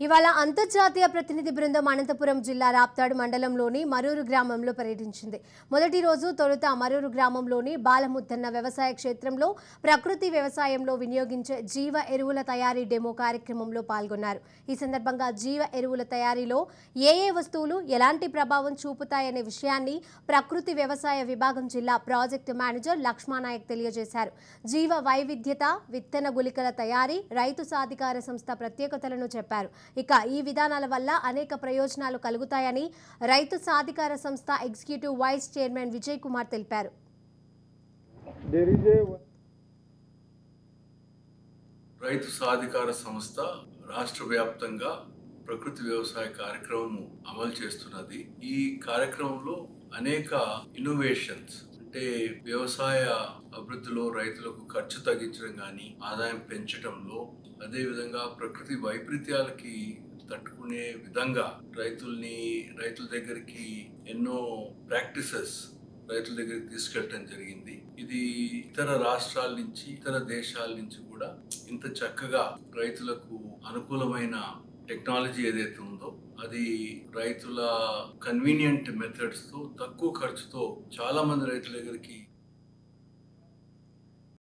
ఇవాళ అంతర్జాతీయ ప్రతినిధి బృందం అనంతపురం జిల్లా రాప్తాడు మండలంలోని మరూరు గ్రామంలో పర్యటించింది. మొదటి రోజు తొలుత మరూరు గ్రామంలోని బాలముద్దన్న వ్యవసాయ క్షేత్రంలో ప్రకృతి వ్యవసాయంలో వినియోగించే జీవ ఎరువుల తయారీ డెమో కార్యక్రమంలో పాల్గొన్నారు. ఈ సందర్భంగా జీవ ఎరువుల తయారీలో ఏ వస్తువులు ఎలాంటి ప్రభావం చూపుతాయనే విషయాన్ని ప్రకృతి వ్యవసాయ విభాగం జిల్లా ప్రాజెక్టు మేనేజర్ లక్ష్మానాయక్ తెలియజేశారు. జీవ వైవిధ్యత, విత్తన గుళికల తయారీ, రైతు సాధికార సంస్థ ప్రత్యేకతలను చెప్పారు. ఇక ఈ విధానాల వల్ల అనేక ప్రయోజనాలు కలుగుతాయని రైతు సాధికార సంస్థ executive vice chairman Vijay Kumar తెలిపారు. రైతు సాధికార సంస్థ రాష్ట్ర వ్యాప్తంగా ప్రకృతి వ్యవసాయ కార్యక్రమం అమలు చేస్తున్నది. ఈ కార్యక్రమంలో అనేక ఇన్నోవేషన్స్ అంటే వ్యవసాయ అభివృద్ధిలో రైతులకు ఖర్చు తగ్గించడం కానీ, ఆదాయం పెంచడంలో, అదేవిధంగా ప్రకృతి వైపరీత్యాలకి తట్టుకునే విధంగా రైతుల దగ్గరికి ఎన్నో ప్రాక్టీసెస్ రైతుల దగ్గరికి తీసుకెళ్ళటం జరిగింది. ఇది ఇతర రాష్ట్రాల నుంచి, ఇతర దేశాల నుంచి కూడా ఇంత చక్కగా రైతులకు అనుకూలమైన టెక్నాలజీ ఏదైతే ఉందో అది రైతుల కన్వీనియంట్ మెథడ్స్ తో తక్కువ ఖర్చుతో చాలా మంది రైతుల దగ్గరికి